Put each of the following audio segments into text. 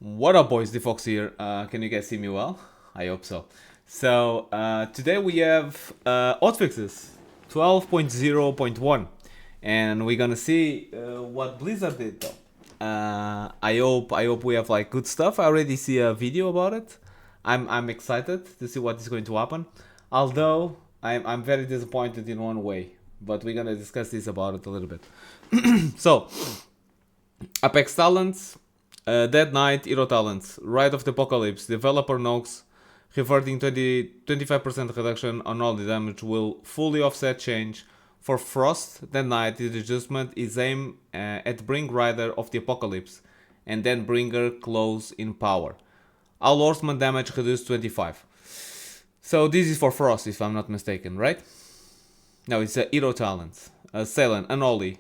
What up, boys? The Fox here. Can you guys see me well? I hope so. So, today we have hotfixes 12.0.1, and we're gonna see what Blizzard did though. I hope we have like good stuff. I already see a video about it. I'm excited to see what is going to happen. Although I'm very disappointed in one way, but we're gonna discuss this about it a little bit. So, Apex Talents, Dead Knight, Hero Talents, Ride of the Apocalypse, Developer Nox, reverting 25% reduction on all the damage will fully offset change. For Frost, Dead Knight, the adjustment is aimed at Bring Rider of the Apocalypse, and then Bringer close in power. All Horseman damage reduced 25. So this is for Frost, if I'm not mistaken, right? No, it's a Hero Talent. Salen, Anoli,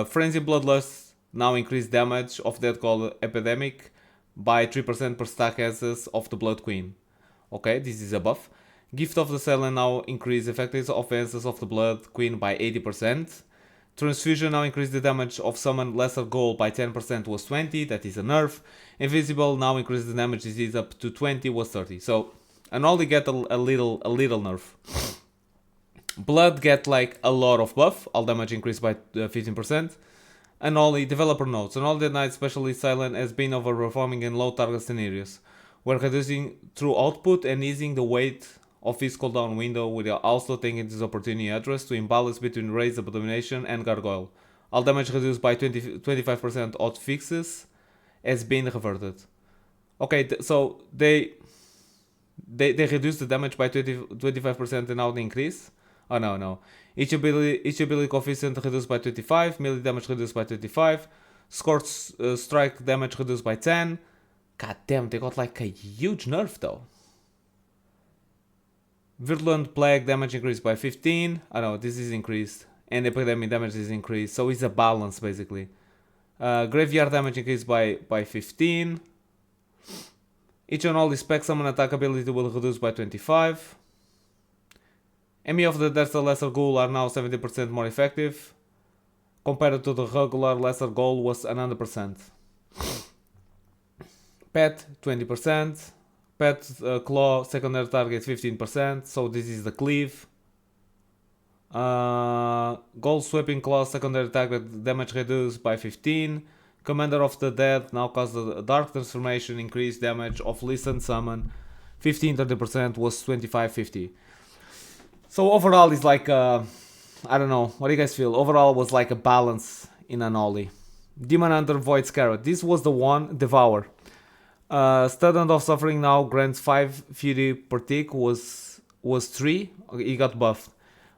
Frenzy Bloodlust, now increase damage of Dead Call Epidemic by 3% per stack access of the Blood Queen. Okay, this is a buff. Gift of the Salen now increase effectiveness of answers of the Blood Queen by 80%. Transfusion now increase the damage of summon lesser goal by 10% was 20, that is a nerf. Invisible now increase the damage disease up to 20 was 30. So Anoli get a little nerf. Blood get like a lot of buff, all damage increased by 15%. And only developer notes. And all the night, especially Silent, has been overperforming in low target scenarios. We're reducing through output and easing the weight of his cooldown window, while also taking this opportunity address to imbalance between Raise, Abomination, and Gargoyle. All damage reduced by 25% out fixes has been reverted. Okay, so they reduce the damage by 25% and now they increase. Oh no. Each ability coefficient reduced by 25, melee damage reduced by 25, scorch strike damage reduced by 10. God damn, they got like a huge nerf though. Virulent Plague damage increased by 15. Oh no, this is increased. And Epidemic damage is increased, so it's a balance basically. Graveyard damage increased by 15. Each and all spec summon attack ability will reduce by 25. ME of the Desert Lesser Ghoul are now 70% more effective, compared to the regular Lesser Ghoul was 100%. Pet 20%, Pet Claw secondary target 15%, so this is the cleave. Gold Sweeping Claw secondary target damage reduced by 15. Commander of the Dead now causes a Dark Transformation, increased damage of Listen Summon 15-30% was 25-50. So overall it's like I don't know, what do you guys feel? Overall was like a balance in Anoli. Demon Hunter Void Scarab. This was the one, Devour. Student of Suffering now grants 5 Fury per tick was 3. He got buffed.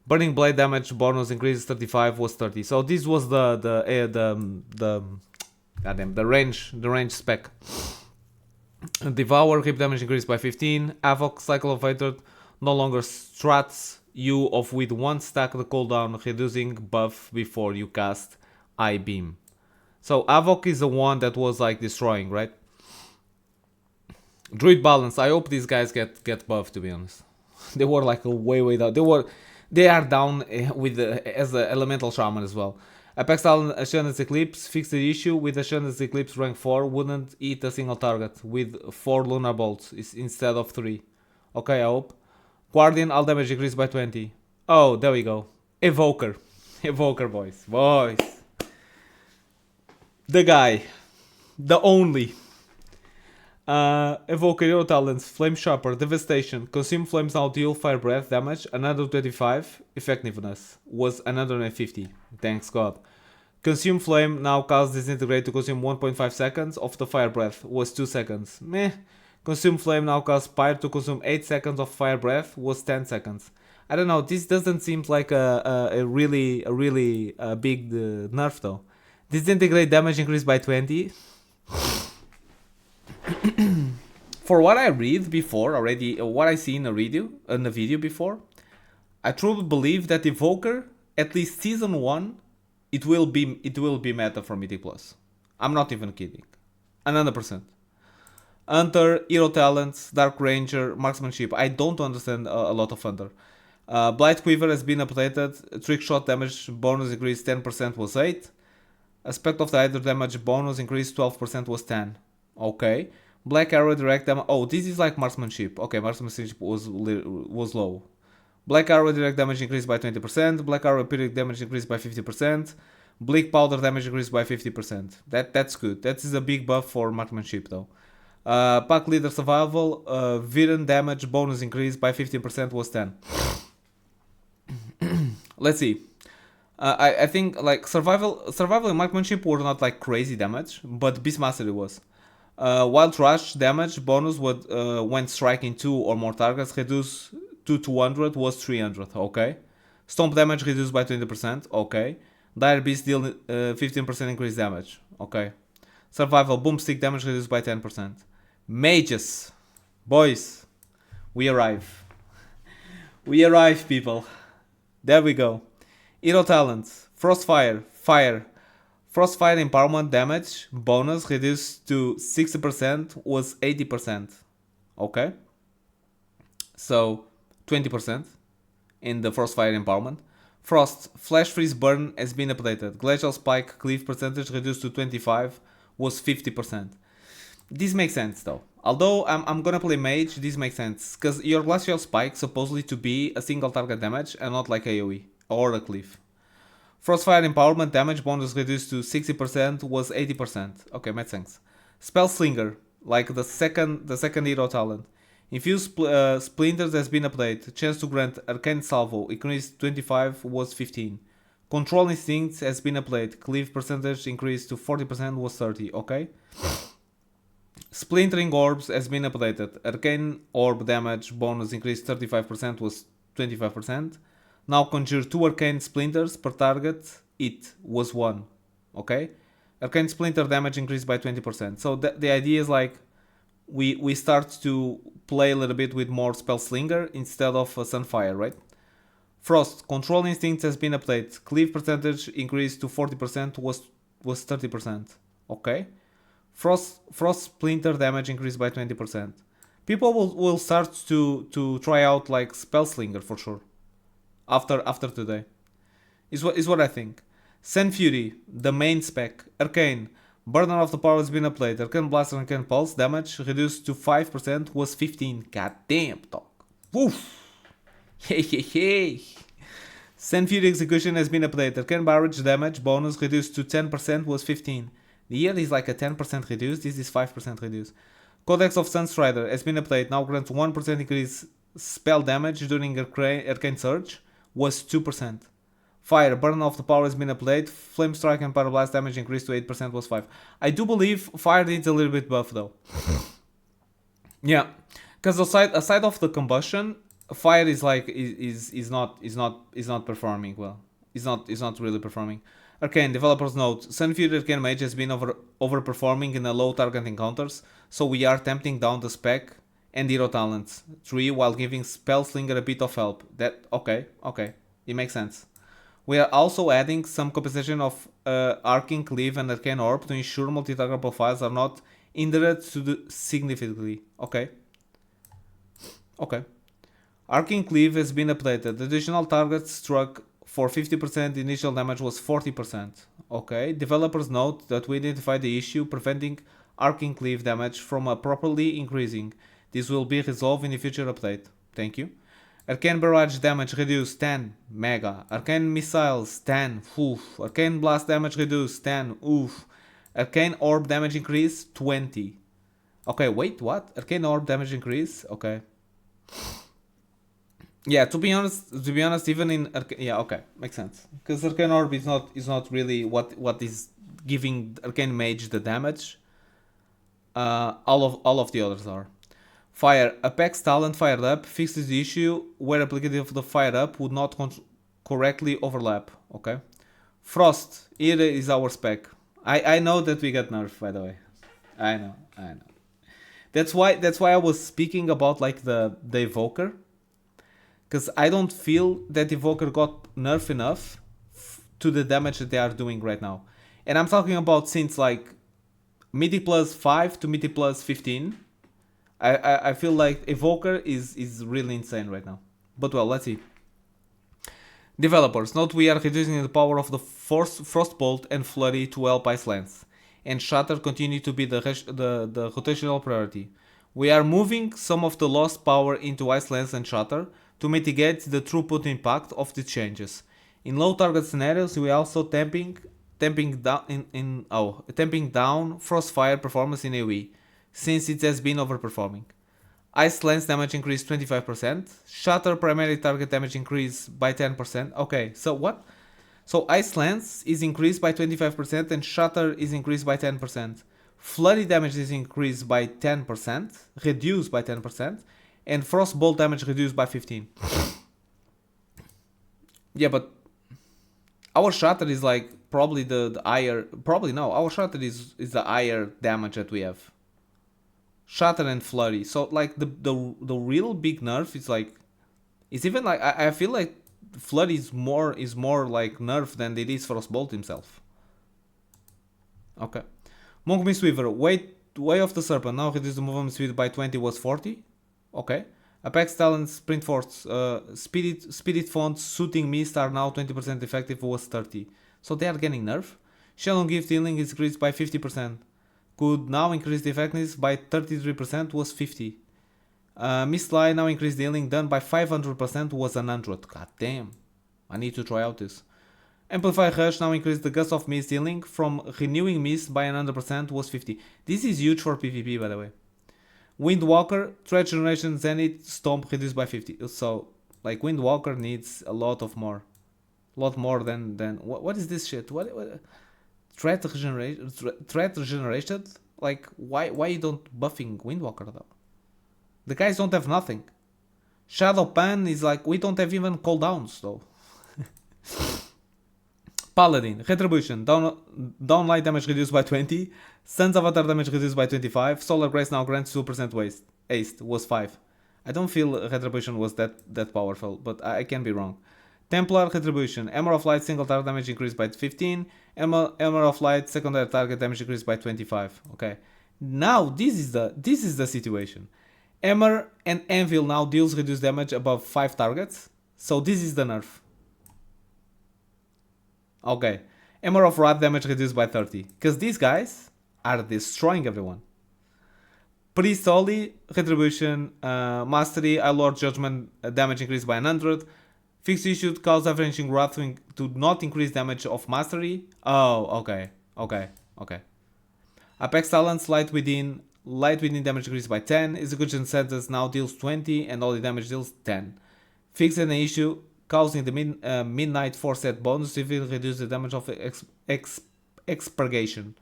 Burning Blade damage bonus increases 35 was 30. So this was the range spec. Devour hip damage increased by 15. Avoc Cycle of Hatred no longer strats you off with one stack the cooldown, reducing buff before you cast Eye Beam. So Avoc is the one that was like destroying, right? Druid Balance. I hope these guys get buffed, to be honest. They were like way down. They are down with as the Elemental Shaman as well. Apex Talent Ascendance Eclipse fixed the issue with Ascendance Eclipse rank 4 wouldn't hit a single target with 4 Lunar Bolts instead of 3. Okay, I hope. Guardian, all damage increased by 20. Oh, there we go. Evoker. Evoker, boys. The guy. The only. Evoker Hero Talents, Flame Sharper, Devastation. Consume Flames now deal Fire Breath damage, another 25. Effectiveness was 150. Thanks God. Consume Flame now causes Disintegrate to consume 1.5 seconds of the Fire Breath, was 2 seconds. Meh. Consume Flame now causes Pyre to consume 8 seconds of Fire Breath, was 10 seconds. I don't know, this doesn't seem like a really big nerf though. Disintegrate damage increased by 20. For what I read before already, what I see in the video before, I truly believe that Evoker, at least season 1, it will be meta for Mythic Plus. I'm not even kidding. 100%. Hunter, Hero Talents, Dark Ranger, Marksmanship. I don't understand a lot of Hunter. Blight Quiver has been updated. Trick Shot damage bonus increase 10% was 8. Aspect of the Hydra damage bonus increase 12% was 10. Okay. Black Arrow direct damage. Oh, this is like marksmanship. Okay, marksmanship was low. Black Arrow direct damage increased by 20%. Black Arrow periodic damage increased by 50%. Bleak Powder damage increased by 50%. That's good. That is a big buff for marksmanship though. Pack Leader Survival, Viren damage bonus increase by 15% was 10. Let's see. I think like survival and marksmanship were not like crazy damage, but Beast Mastery was. Wild Rush damage bonus would when striking 2 or more targets reduced to 200 was 300. Okay. Stomp damage reduced by 20%. Okay. Dire Beast deal 15% increased damage. Okay. Survival Boomstick damage reduced by 10%. Mages. Boys. We arrive. We arrive, people. There we go. Hero talents. Frostfire. Fire. Frostfire empowerment damage bonus reduced to 60% was 80%. Okay. So 20% in the Frostfire empowerment. Frost, Flash Freeze Burn has been updated. Glacial Spike Cleave percentage reduced to 25 was 50%. This makes sense though. Although I'm gonna play Mage, this makes sense. Because your Glacial Spike supposedly to be a single target damage and not like AoE or a Cleave. Frostfire Empowerment damage bonus reduced to 60% was 80%. Okay, makes sense. Spell Slinger, like the second hero talent. Infused Splinters has been updated. Chance to grant Arcane Salvo increased 25 was 15. Control Instincts has been updated. Cleave percentage increased to 40% was 30. Okay. Splintering Orbs has been updated. Arcane Orb damage bonus increased 35% was 25%. Now conjure 2 Arcane Splinters per target. It was 1. Okay. Arcane Splinter damage increased by 20%. So the idea is like we start to play a little bit with more Spell Slinger instead of Sunfire, right? Frost, Control Instincts has been updated. Cleave percentage increased to 40% was 30%. Okay. Frost Splinter damage increased by 20%. People will start to try out like Spell Slinger for sure. After today. Is what I think. Sand Fury, the main spec. Arcane. Burner of the Power has been updated. Arcane Blast and Arcane Pulse damage reduced to 5% was 15. God damn, dog. Woof. Hey. Sand Fury Execution has been updated. Arcane Barrage damage bonus reduced to 10% was 15. The year is like a 10% reduced. This is 5% reduced. Codex of Sunstrider has been updated. Now grants 1% increase spell damage during Arcane Surge was 2%. Fire, Burn of the Power has been updated. Flame Strike and Pyroblast damage increased to 8% was 5. I do believe Fire needs a little bit buff though. Yeah, because aside of the combustion, Fire is like is not performing well. Is not really performing. Arcane, developers note, Sunfury Arcane Mage has been overperforming in the low target encounters, so we are tempting down the spec and hero talents 3 while giving Spellslinger a bit of help. That okay, it makes sense. We are also adding some compensation of Arcane Cleave and Arcane Orb to ensure multi-target profiles are not hindered significantly. Okay. Arcane Cleave has been updated. Additional targets struck for 50% initial damage was 40%. Okay. Developers note that we identified the issue preventing Arcane Cleave damage from properly increasing. This will be resolved in a future update. Thank you. Arcane Barrage damage reduced 10 mega. Arcane Missiles 10 oof. Arcane Blast damage reduced 10 oof. Arcane Orb damage increase 20. Okay, wait, what? Arcane Orb damage increase? Okay. Yeah, to be honest, even in yeah, okay, makes sense. Because Arcane Orb is not really what is giving Arcane Mage the damage. All of the others are. Fire, Apex talent fired up fixes the issue where applicative the fire up would not correctly overlap. Okay. Frost, here is our spec. I know that we got nerfed, by the way. I know. That's why I was speaking about like the Evoker. Because I don't feel that Evoker got nerfed enough to the damage that they are doing right now. And I'm talking about since like Mythic plus 5 to Mythic plus 15. I feel like Evoker is really insane right now. But well, let's see. Developers, note we are reducing the power of the Frostbolt and Flurry to help Ice Lance. and Shatter continue to be the rotational priority. We are moving some of the lost power into Ice Lance and Shatter to mitigate the throughput impact of the changes. In low target scenarios, we are also tamping down Frostfire performance in AoE, since it has been overperforming. Ice Lance damage increased 25%, Shatter primary target damage increased by 10%. Okay, so what? So Ice Lance is increased by 25% and Shatter is increased by 10%. Flurry damage is increased by 10%, reduced by 10%, and Frostbolt damage reduced by 15%. Yeah, but our Shatter is like probably the higher. Probably no, our Shatter is the higher damage that we have. Shatter and Flurry. So like the real big nerf is like, it's even like I feel like Flurry is more like nerf than it is Frostbolt himself. Okay. Monk Mistweaver, way of the Serpent, now reduce the movement speed by 20 was 40. Okay. Apex Talent, Sprint Force, Spirit Font, Shooting Mist are now 20% effective, was 30. So they are getting nerf. Shallow Gift Healing is increased by 50%. Could now increase the effectiveness by 33%, was 50. Mistlie now increased the healing done by 500%, was 100. God damn. I need to try out this. Amplify Rush now increased the Gust of Mist healing from Renewing Mist by 100%, was 50. This is huge for PvP, by the way. Windwalker, Threat Generation, Zenith, Stomp reduced by 50. So, like, Windwalker needs a lot more than what is this shit? What threat regeneration? Like, why you don't buffing Windwalker though? The guys don't have nothing. Shadow Pan is like, we don't have even cooldowns though. Paladin, Retribution, downlight damage reduced by 20, Sun's Avatar damage reduced by 25, Solar Grace now grants 2% haste, was 5. I don't feel Retribution was that powerful, but I can be wrong. Templar Retribution, Hammer of Light single target damage increased by 15, Hammer of Light secondary target damage increased by 25. Okay, now this is the situation. Hammer and Anvil now deals reduced damage above 5 targets, so this is the nerf. Okay, Hammer of Wrath damage reduced by 30, because these guys are destroying everyone. Priest Holy, Retribution, Mastery, Lord Judgment damage increased by 100. Fixed Issue cause Avenging Wrath to not increase damage of Mastery. Oh, okay. Apex Talents, Light Within damage increased by 10. Execution Sentence now deals 20 and Holy damage deals 10. Fixed an issue causing the Midnight Forset bonus if it reduces the damage of Expurgation.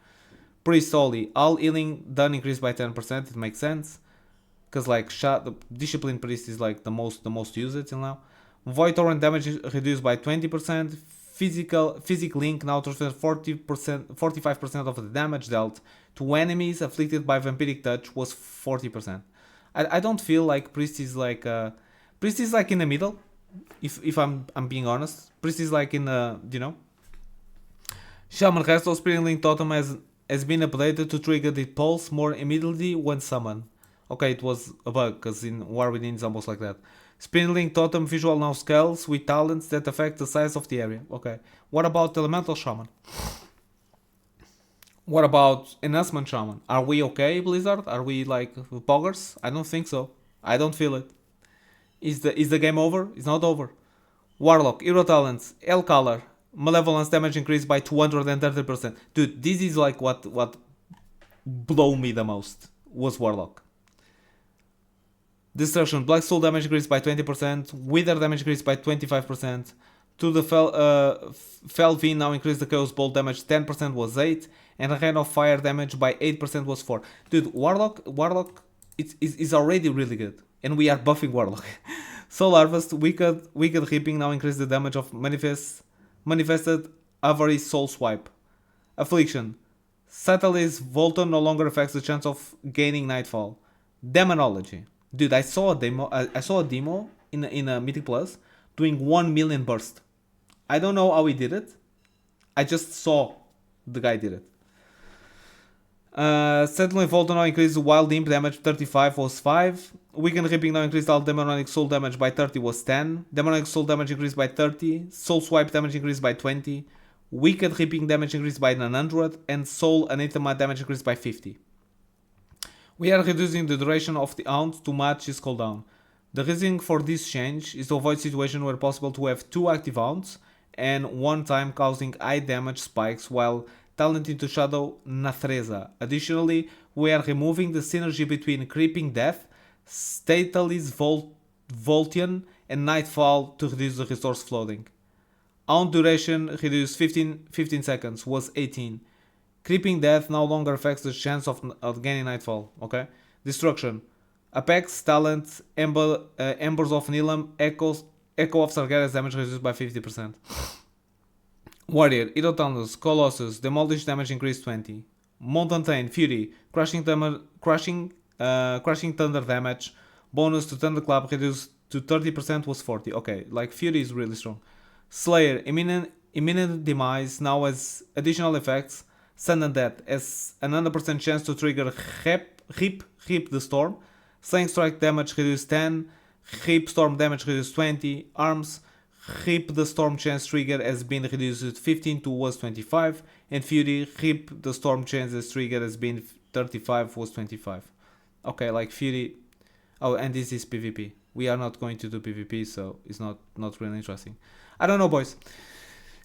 Priest Holy, all healing done increased by 10%. It makes sense, because like the Discipline Priest is like the most used till now. Void Torrent damage reduced by 20%. Physic Link now transfers 45% of the damage dealt to enemies afflicted by Vampiric Touch, was 40%. I don't feel like Priest is like in the middle. If I'm being honest, Priest is like in the, you know. Shaman Resto Spirit Link Totem has been updated to trigger the pulse more immediately when summoned. Okay, it was a bug, because in War Within it's almost like that. Spirit Link Totem visual now scales with talents that affect the size of the area. Okay. What about Elemental Shaman? What about Enhancement Shaman? Are we okay, Blizzard? Are we like poggers? I don't think so. I don't feel it. Is the game over? It's not over. Warlock, Hero Talents, Hellcaller, Malevolence damage increased by 230%. Dude, this is like what blew me the most, was Warlock. Destruction, Black Soul damage increased by 20%, Wither damage increased by 25%, to the Felvin now increased the Chaos Bolt damage 10%, was 8, and Rain of Fire damage by 8% was 4. Dude, Warlock is already really good, and we are buffing Warlock. Soul Harvest, Wicked Reaping now increased the damage of Manifested Avarice Soul Swipe. Affliction, Satellite's Volton no longer affects the chance of gaining Nightfall. Demonology. Dude, I saw a demo in a Mythic Plus doing 1 million burst. I don't know how he did it. I just saw the guy did it. Settling Volta now increased Wild Imp damage 35, was 5. Weekend Reaping now increased all Demonic Soul damage by 30, was 10. Demonic Soul damage increased by 30. Soul Swipe damage increased by 20. Wicked Reaping damage increased by 900, and Soul Anathema damage increased by 50. We are reducing the duration of the Hound to match his cooldown. The reason for this change is to avoid situation where possible to have 2 active Hounds and one time causing high damage spikes while talent into Shadow Nathreza. Additionally, we are removing the synergy between Creeping Death, Statalis Voltian, and Nightfall to reduce the resource flooding. Hound duration reduced 15 seconds, was 18. Creeping Death no longer affects the chance of gaining Nightfall. Okay. Destruction. Apex, Talent, Embers of Nilam, Echo of Sargeras damage reduced by 50%. Warrior, Erotanus, Colossus, Demolish damage increased 20. Mountain Fury, Crushing Thunder damage, bonus to Thunderclap reduced to 30% was 40. Okay, like Fury is really strong. Slayer, Imminent Demise now has additional effects. Sun and Death has an 100% chance to trigger Reap the Storm. Slaying Strike damage reduced 10. Reap Storm damage reduced 20. Arms, Reap the Storm chance trigger has been reduced to 15 to was 25. And Fury, Reap the Storm chances trigger has been 35 was 25. Okay, like Fury. Oh, and this is PvP. We are not going to do PvP, so it's not really interesting. I don't know, boys.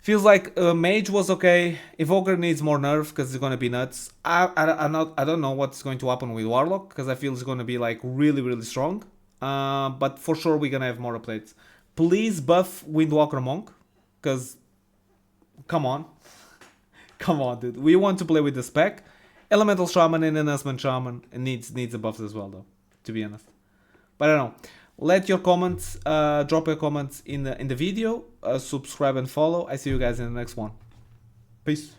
Feels like Mage was okay. Evoker needs more nerf because it's gonna be nuts. I don't know what's going to happen with Warlock because I feel it's gonna be like really strong. But for sure we're gonna have more updates. Please buff Windwalker Monk because come on, dude. We want to play with the spec. Elemental Shaman and Enhancement Shaman needs a buff as well, though. To be honest, but I don't know. Let your comments, drop your comments in the video, subscribe and follow. I see you guys in the next one. Peace.